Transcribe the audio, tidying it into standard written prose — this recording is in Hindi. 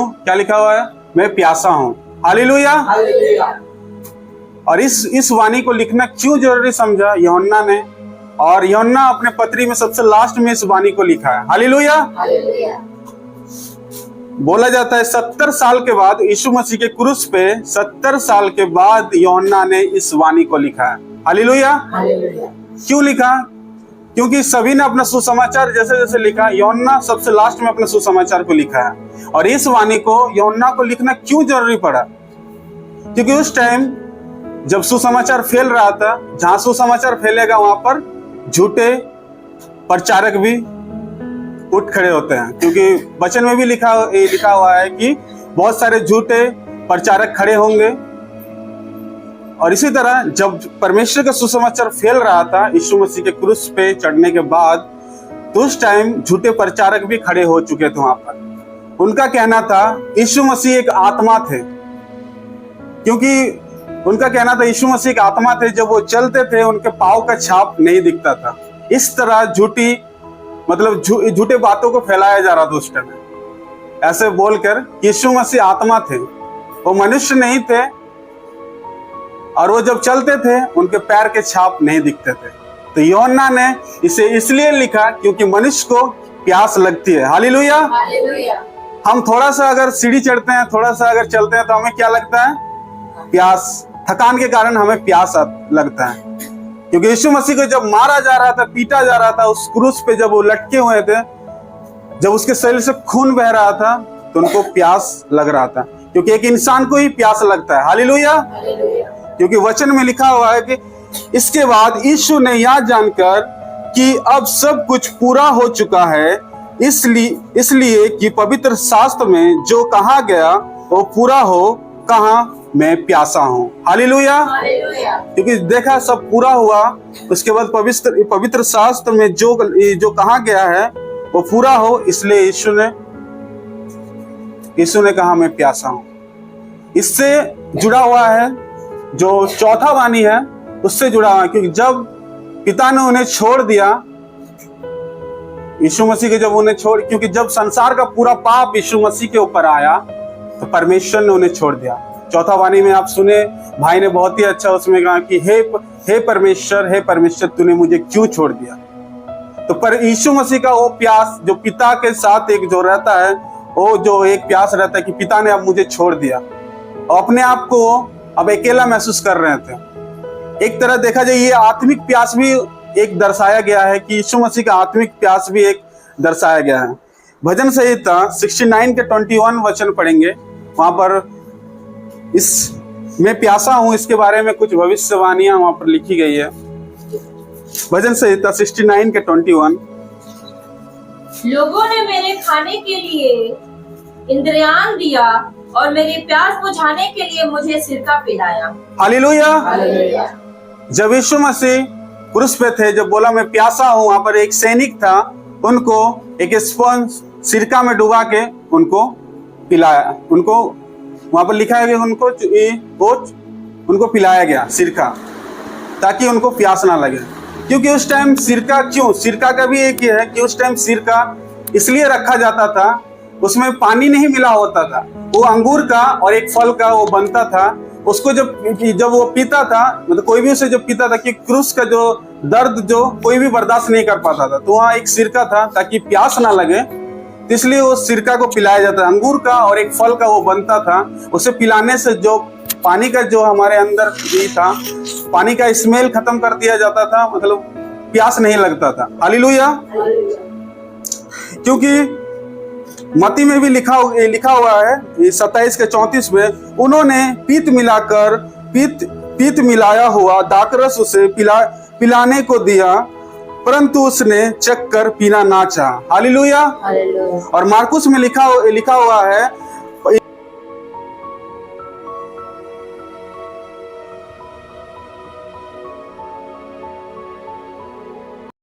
क्या लिखा हुआ है? मैं प्यासा हूं। हालेलुया। और इस वाणी को लिखना क्यों जरूरी समझा यूहन्ना ने? और यूहन्ना अपने पत्री में सबसे लास्ट में इस वाणी को लिखा है। हालेलुया। बोला जाता है 70 साल के बाद यीशु मसीह के क्रूस पे 70 साल के बाद यूहन्ना ने इस वाणी को लिखा है। हालेलुया। क्यों लिखा? क्योंकि सभी ने अपना सुसमाचार जैसे जैसे लिखा, यूहन्ना सबसे लास्ट में अपने सुसमाचार को लिखा है। और इस वाणी को यूहन्ना को लिखना क्यों जरूरी पड़ा? क्योंकि उस टाइम जब सुसमाचार फैल रहा था, जहां सुसमाचार फैलेगा वहां पर झूठे प्रचारक भी उठ खड़े होते हैं। क्योंकि वचन में भी लिखा हुआ है कि बहुत सारे झूठे प्रचारक खड़े होंगे। और इसी तरह जब परमेश्वर का सुसमाचार फैल रहा था यीशु मसीह के क्रूस पे चढ़ने के बाद, तो उस टाइम झूठे प्रचारक भी खड़े हो चुके थे वहां पर। उनका कहना था यीशु मसीह एक आत्मा थे, क्योंकि उनका कहना था यीशु मसीह एक आत्मा थे, जब वो चलते थे उनके पाँव का छाप नहीं दिखता था। इस तरह झूठे बातों को फैलाया जा रहा था उस टाइम, ऐसे बोलकर यीशु मसीह आत्मा थे, वो मनुष्य नहीं थे। और वो जब चलते थे उनके पैर के छाप नहीं दिखते थे। तो यूहन्ना ने इसे इसलिए लिखा क्योंकि मनुष्य को प्यास लगती है। हालेलुया। हम थोड़ा सा अगर सीढ़ी चढ़ते हैं, थोड़ा सा अगर चलते हैं, तो हमें क्या लगता है? प्यास। थकान के कारण हमें प्यास लगता है। क्योंकि यीशु मसीह को जब मारा जा रहा था, पीटा जा रहा था उस क्रूस पे, जब वो लटके हुए थे, जब उसके शरीर से खून बह रहा था, तो उनको प्यास लग रहा था। क्योंकि एक इंसान को ही प्यास लगता है। हालेलुया। क्योंकि वचन में लिखा हुआ है कि इसके बाद यीशु ने यह जानकर कि अब सब कुछ पूरा हो चुका है, इसलिए कि पवित्र शास्त्र में जो कहा गया वो पूरा हो, कहा मैं प्यासा हूं। हालेलुया। क्योंकि देखा सब पूरा हुआ, उसके बाद पवित्र शास्त्र में जो कहा गया है वो पूरा हो, इसलिए यीशु ने कहा मैं प्यासा हूं। इससे जुड़ा हुआ है जो चौथा वाणी है, उससे जुड़ा हुआ है। क्योंकि जब पिता ने उन्हें छोड़ दिया, यीशु मसीह के जब उन्हें क्योंकि जब संसार का पूरा पाप यीशु मसीह के ऊपर आया, तो परमेश्वर ने उन्हें छोड़ दिया। चौथा वाणी में आप सुने, भाई ने बहुत ही अच्छा उसमें कहा कि हे परमेश्वर तूने मुझे क्यों छोड़ दिया? तो पर यीशु मसीह का वो प्यास जो पिता के साथ एक जो रहता है, वो जो एक प्यास रहता है कि पिता ने अब मुझे छोड़ दिया, और अपने आप को अब अकेला महसूस कर रहे थे। एक तरह देखा जाए ये आत्मिक प्यास भी एक दर्शाया गया है कि यीशु मसीह का आत्मिक प्यास भी एक दर्शाया गया है। भजन संहिता 69 के 21 वचन पढ़ेंगे, वहां पर इस मैं प्यासा हूं इसके बारे में कुछ भविष्यवाणियां वहां पर लिखी गई है। भजन संहिता 69 के 21। लोगों ने मेरे खाने के लिए इंद्रियान दिया और मेरी प्यास बुझाने के लिए मुझे सिरका पिलाया। हालेलुया। जब यीशु मसीह क्रूस पे थे, जब बोला मैं प्यासा हूं, वहां पर एक सैनिक था, उनको एक स्पंज सिरका में डुबा के उनको पिलाया। उनको वहां पर लिखा है कि उनको पिलाया गया सिरका, ताकि उनको प्यास ना लगे। क्योंकि उस टाइम सिरका का भी एक ही है कि उस टाइम सिरका इसलिए रखा जाता था, उसमें पानी नहीं मिला होता था, वो अंगूर का और एक फल का वो बनता था। उसको जब वो पीता था, मतलब कोई भी उसे जब पीता था, कि क्रूस का जो दर्द जो कोई भी बर्दाश्त नहीं कर पाता था, तो वहाँ एक सिरका था ताकि प्यास ना लगे, इसलिए वो सिरका को पिलाया जाता है। अंगूर का और एक फल का वो बनता था, उसे पिलाने से जो पानी का जो हमारे अंदर भी था, पानी का स्मेल खत्म कर दिया जाता था, मतलब प्यास नहीं लगता था। हालेलुया। क्योंकि मत्ती में भी लिखा हुआ है 27 के 34 में, उन्होंने पीत मिलाया हुआ दाखरस उसे पिलाने को दिया, परंतु उसने चख कर पीना ना चाहा। हालेलुया। और मार्कुस में लिखा हुआ है